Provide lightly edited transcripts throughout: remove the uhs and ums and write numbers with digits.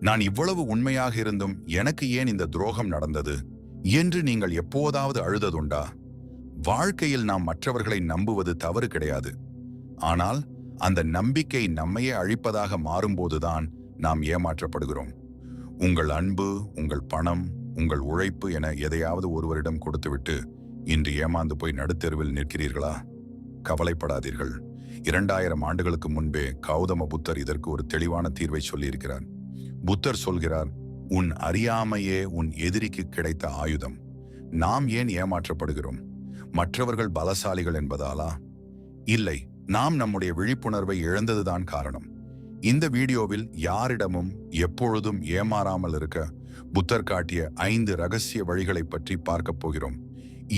நான் இவ்வளவு உண்மையாக இருந்தும் எனக்கு ஏன் இந்த துரோகம் நடந்தது என்று நீங்கள் எப்போதாவது அழுததுண்டா? வாழ்க்கையில் நாம் மற்றவர்களை நம்புவது தவறு கிடையாது. ஆனால் அந்த நம்பிக்கை நம்மையே அழிப்பதாக மாறும்போதுதான் நாம் ஏமாற்றப்படுகிறோம். உங்கள் அன்பு, உங்கள் பணம், உங்கள் உழைப்பு என எதையாவது ஒருவரிடம் கொடுத்துவிட்டு இன்று ஏமாந்து போய் நடுத்தெருவில் நிற்கிறீர்களா? கவலைப்படாதீர்கள். 2000 ஆண்டுகளுக்கு முன்பே கௌதம புத்தர் இதற்கு ஒரு தெளிவான தீர்வை சொல்லியிருக்கிறார். புத்தர் சொல்கிறார், உன் அறியாமையே உன் எதிரிக்கு கிடைத்த ஆயுதம். நாம் ஏன் ஏமாற்றப்படுகிறோம்? மற்றவர்கள் பலசாலிகள் என்பதாலா? இல்லை, நாம் நம்முடைய விழிப்புணர்வை இழந்ததுதான் காரணம். இந்த வீடியோவில் யாரிடமும் எப்பொழுதும் ஏமாறாமல் இருக்க புத்தர் காட்டிய 5 ரகசிய வழிகளை பற்றி பார்க்க போகிறோம்.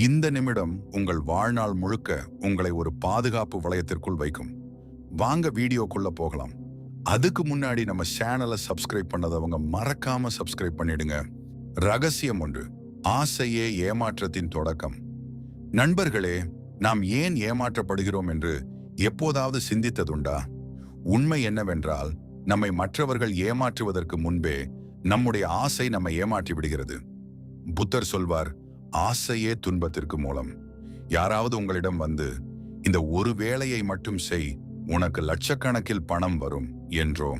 இந்த நிமிடம் உங்கள் வாழ்நாள் முழுக்க உங்களை ஒரு பாதுகாப்பு வளையத்திற்குள் வைக்கும். வாங்க வீடியோக்குள்ள போகலாம். அதுக்கு முன்னாடி நம்ம சேனலை சப்ஸ்கிரைப் பண்ணதவங்க மறக்காம சப்ஸ்கிரைப் பண்ணிடுங்க. ரகசியம் 1, ஆசையே ஏமாற்றத்தின் தொடக்கம். நண்பர்களே, நாம் ஏன் ஏமாற்றப்படுகிறோம் என்று எப்போதாவது சிந்தித்ததுண்டா? உண்மை என்னவென்றால், நம்மை மற்றவர்கள் ஏமாற்றுவதற்கு முன்பே நம்முடைய ஆசை நம்மை ஏமாற்றி விடுகிறது. புத்தர் சொல்வார், ஆசையே துன்பத்திற்கு மூலம். யாராவது உங்களிடம் வந்து, இந்த ஒரு வேலையை மட்டும் செய், உனக்கு லட்சக்கணக்கில் பணம் வரும் என்றோ,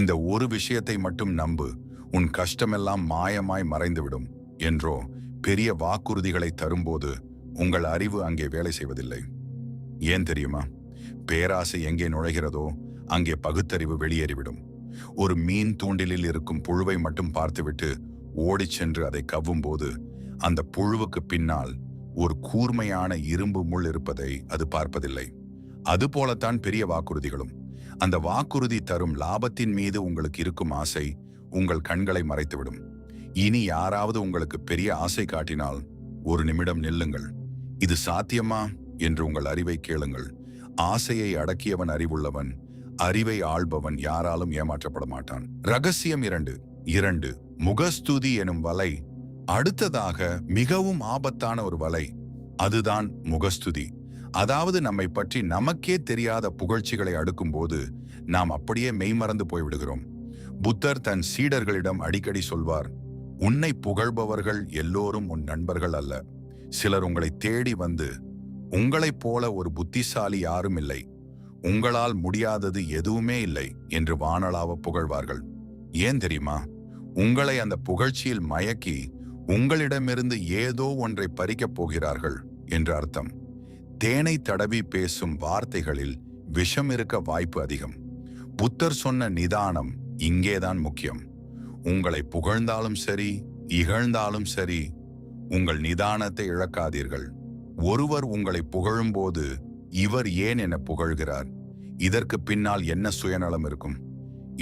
இந்த ஒரு விஷயத்தை மட்டும் நம்பு, உன் கஷ்டமெல்லாம் மாயமாய் மறைந்துவிடும் என்றோ பெரிய வாக்குறுதிகளை தரும்போது உங்கள் அறிவு அங்கே வேலை செய்வதில்லை. ஏன் தெரியுமா? பேராசை எங்கே நுழைகிறதோ அங்கே பகுத்தறிவு வெளியேறிவிடும். ஒரு மீன் தூண்டிலில் இருக்கும் புழுவை மட்டும் பார்த்துவிட்டு ஓடிச் சென்று அதை கவ்வும் போது அந்த புழுவுக்கு பின்னால் ஒரு கூர்மையான இரும்பு முள் இருப்பதை அது பார்ப்பதில்லை. அதுபோலத்தான் பெரிய வாக்குறுதிகளும். அந்த வாக்குறுதி தரும் லாபத்தின் மீது உங்களுக்கு இருக்கும் ஆசை உங்கள் கண்களை மறைத்துவிடும். இனி யாராவது உங்களுக்கு பெரிய ஆசை காட்டினால் ஒரு நிமிடம் நில்லுங்கள். இது சாத்தியமா என்று உங்கள் அறிவை கேளுங்கள். ஆசையை அடக்கியவன் அறிவுள்ளவன், அறிவை ஆள்பவன் யாராலும் ஏமாற்றப்பட மாட்டான். ரகசியம் 2, முகஸ்துதி எனும் வலை. அடுத்ததாக மிகவும் ஆபத்தான ஒரு வலை, அதுதான் முகஸ்துதி. அதாவது நம்மை பற்றி நமக்கே தெரியாத புகழ்ச்சிகளை அடுக்கும் போது நாம் அப்படியே மெய்மறந்து போய்விடுகிறோம். புத்தர் தன் சீடர்களிடம் அடிக்கடி சொல்வார், உன்னை புகழ்பவர்கள் எல்லோரும் உன் நண்பர்கள் அல்ல. சிலர் உங்களை தேடி வந்து, உங்களைப் போல ஒரு புத்திசாலி யாரும் இல்லை, உங்களால் முடியாதது எதுவுமே இல்லை என்று வானளாவ புகழ்வார்கள். ஏன் தெரியுமா? உங்களை அந்த புகழ்ச்சியில் மயக்கி உங்களிடமிருந்து ஏதோ ஒன்றை பறிக்கப் போகிறார்கள் என்று அர்த்தம். தேனை தடவி பேசும் வார்த்தைகளில் விஷம் இருக்க வாய்ப்பு அதிகம். புத்தர் சொன்ன நிதானம் இங்கேதான் முக்கியம். உங்களை புகழ்ந்தாலும் சரி, இகழ்ந்தாலும் சரி, உங்கள் நிதானத்தை இழக்காதீர்கள். ஒருவர் உங்களை புகழும்போது, இவர் ஏன் என புகழ்கிறார், இதற்கு பின்னால் என்ன சுயநலம் இருக்கும்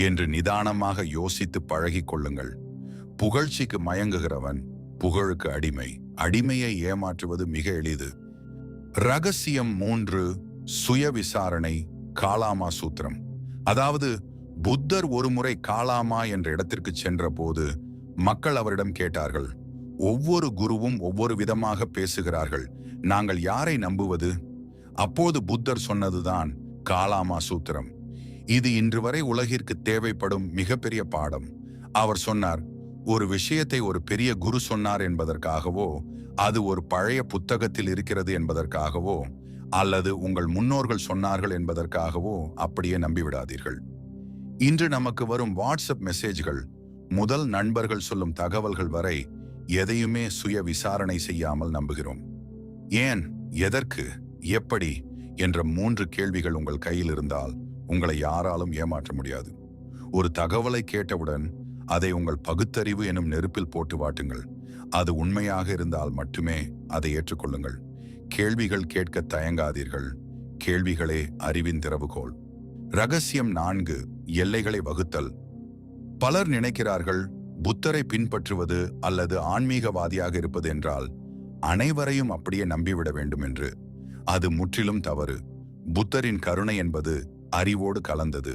என்று நிதானமாக யோசித்து பழகிக் கொள்ளுங்கள். புகழ்ச்சிக்கு மயங்குகிறவன் புகழுக்கு அடிமை. அடிமையை ஏமாற்றுவது மிக எளிது. ரகசியம் 3, சுய விசாரணை, காலாமா சூத்திரம். அதாவது புத்தர் ஒருமுறை காலாமா என்ற இடத்திற்கு சென்ற போது மக்கள் அவரிடம் கேட்டார்கள், ஒவ்வொரு குருவும் ஒவ்வொரு விதமாக பேசுகிறார்கள், நாங்கள் யாரை நம்புவது? அப்போது புத்தர் சொன்னதுதான் காலாமா சூத்திரம். இது இன்று வரை உலகிற்கு தேவைப்படும் மிகப்பெரிய பாடம். அவர் சொன்னார், ஒரு விஷயத்தை ஒரு பெரிய குரு சொன்னார் என்பதற்காகவோ, அது ஒரு பழைய புத்தகத்தில் இருக்கிறது என்பதற்காகவோ, அல்லது உங்கள் முன்னோர்கள் சொன்னார்கள் என்பதற்காகவோ அப்படியே நம்பிவிடாதீர்கள். இன்று நமக்கு வரும் வாட்ஸ்அப் மெசேஜ்கள் முதல் நண்பர்கள் சொல்லும் தகவல்கள் வரை எதையுமே சுய விசாரணை செய்யாமல் நம்புகிறோம். ஏன், எதற்கு, எப்படி என்ற 3 கேள்விகள் உங்கள் கையில் இருந்தால் உங்களை யாராலும் ஏமாற்ற முடியாது. ஒரு தகவலை கேட்டவுடன் அதை உங்கள் பகுத்தறிவு எனும் நெருப்பில் போட்டு வாட்டுங்கள். அது உண்மையாக இருந்தால் மட்டுமே அதை ஏற்றுக்கொள்ளுங்கள். கேள்விகள் கேட்க தயங்காதீர்கள். கேள்விகளே அறிவின் திறவுகோல். ரகசியம் 4, எல்லைகளை வகுத்தல். பலர் நினைக்கிறார்கள், புத்தரை பின்பற்றுவது அல்லது ஆன்மீகவாதியாக இருப்பது என்றால் அனைவரையும் அப்படியே நம்பிவிட வேண்டும் என்று. அது முற்றிலும் தவறு. புத்தரின் கருணை என்பது அறிவோடு கலந்தது.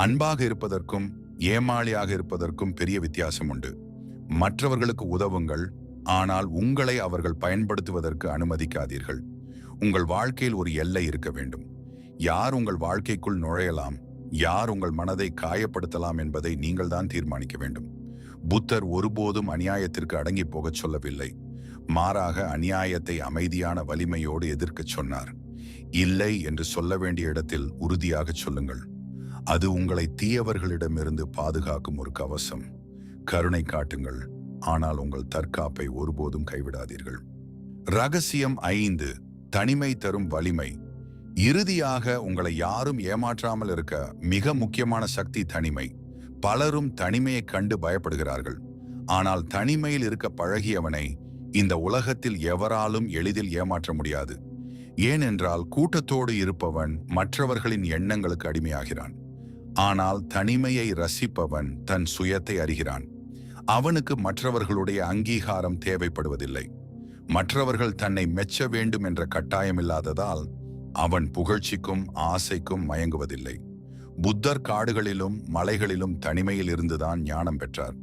அன்பாக இருப்பதற்கும் ஏமாளியாக இருப்பதற்கும் பெரிய வித்தியாசம் உண்டு. மற்றவர்களுக்கு உதவுங்கள், ஆனால் உங்களை அவர்கள் பயன்படுத்துவதற்கு அனுமதிக்காதீர்கள். உங்கள் வாழ்க்கையில் ஒரு எல்லை இருக்க வேண்டும். யார் உங்கள் வாழ்க்கைக்குள் நுழையலாம், யார் உங்கள் மனதை காயப்படுத்தலாம் என்பதை நீங்கள் தான் தீர்மானிக்க வேண்டும். புத்தர் ஒருபோதும் அநியாயத்திற்கு அடங்கி போகச் சொல்லவில்லை. மாறாக அநியாயத்தை அமைதியான வலிமையோடு எதிர்க்கச் சொன்னார். இல்லை என்று சொல்ல வேண்டிய இடத்தில் உறுதியாகச் சொல்லுங்கள். அது உங்களை தீயவர்களிடமிருந்து பாதுகாக்கும் ஒரு கவசம். கருணை காட்டுங்கள், ஆனால் உங்கள் தற்காப்பை ஒருபோதும் கைவிடாதீர்கள். ரகசியம் 5. தனிமை தரும் வலிமை. இறுதியாக உங்களை யாரும் ஏமாற்றாமல் இருக்க மிக முக்கியமான சக்தி தனிமை. பலரும் தனிமையை கண்டு பயப்படுகிறார்கள். ஆனால் தனிமையில் இருக்க பழகியவனை இந்த உலகத்தில் எவராலும் எளிதில் ஏமாற்ற முடியாது. ஏனென்றால் கூட்டத்தோடு இருப்பவன் மற்றவர்களின் எண்ணங்களுக்கு அடிமையாகிறான். ஆனால் தனிமையை ரசிப்பவன் தன் சுயத்தை அறிகிறான். அவனுக்கு மற்றவர்களுடைய அங்கீகாரம் தேவைப்படுவதில்லை. மற்றவர்கள் தன்னை மெச்ச வேண்டும் என்ற கட்டாயமில்லாததால் அவன் புகழ்ச்சிக்கும் ஆசைக்கும் மயங்குவதில்லை. புத்தர் காடுகளிலும் மலைகளிலும் தனிமையில் இருந்துதான் ஞானம் பெற்றார்.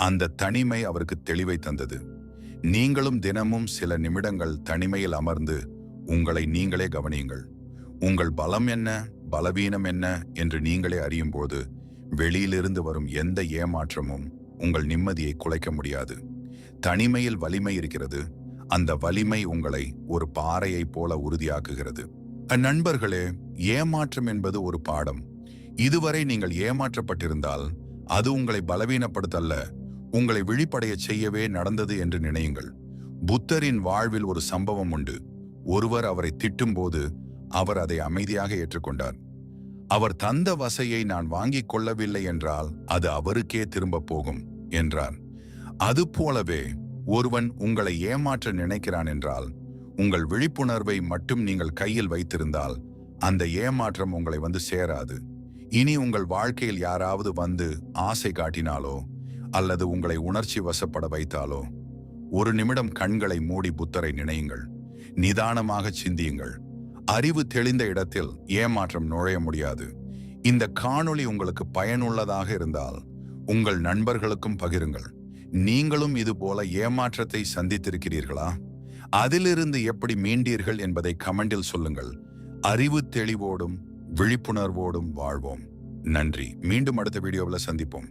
அந்த தனிமை அவருக்கு தெளிவை தந்தது. நீங்களும் தினமும் சில நிமிடங்கள் தனிமையில் அமர்ந்து உங்களை நீங்களே கவனியுங்கள். உங்கள் பலம் என்ன, பலவீனம் என்ன என்று நீங்களே அறியும் போது வெளியிலிருந்து வரும் எந்த ஏமாற்றமும் உங்கள் நிம்மதியை குலைக்க முடியாது. தனிமையில் வலிமை இருக்கிறது. அந்த வலிமை உங்களை ஒரு பாறையைப் போல உறுதியாக்குகிறது. நண்பர்களே, ஏமாற்றம் என்பது ஒரு பாடம். இதுவரை நீங்கள் ஏமாற்றப்பட்டிருந்தால் அது உங்களை பலவீனப்படுத்தல்ல, உங்களை விழிப்படைய செய்யவே நடந்தது என்று நினையுங்கள். புத்தரின் வாழ்வில் ஒரு சம்பவம் உண்டு. ஒருவர் அவரை திட்டும்போது அவர் அதை அமைதியாக ஏற்றுக்கொண்டார். அவர் தந்த வசையை நான் வாங்கிக் கொள்ளவில்லை என்றால் அது அவருக்கே திரும்ப போகும் என்றார். அதுபோலவே ஒருவன் உங்களை ஏமாற்ற நினைக்கிறான் என்றால் உங்கள் விழிப்புணர்வை மட்டும் நீங்கள் கையில் வைத்திருந்தால் அந்த ஏமாற்றம் உங்களை வந்து சேராது. இனி உங்கள் வாழ்க்கையில் யாராவது வந்து ஆசை காட்டினாலோ அல்லது உங்களை உணர்ச்சி வசப்பட வைத்தாலோ ஒரு நிமிடம் கண்களை மூடி புத்தரை நினையுங்கள். நிதானமாக சிந்தியுங்கள். அறிவு தெளிந்த இடத்தில் ஏமாற்றம் நுழைய முடியாது. இந்த காணொளி உங்களுக்கு பயனுள்ளதாக இருந்தால் உங்கள் நண்பர்களுக்கும் பகிருங்கள். நீங்களும் இது போல ஏமாற்றத்தை சந்தித்திருக்கிறீர்களா? அதிலிருந்து எப்படி மீண்டீர்கள் என்பதை கமெண்டில் சொல்லுங்கள். அறிவு தெளிவோடும் விழிப்புணர்வோடும் வாழ்வோம். நன்றி. மீண்டும் அடுத்த வீடியோவில் சந்திப்போம்.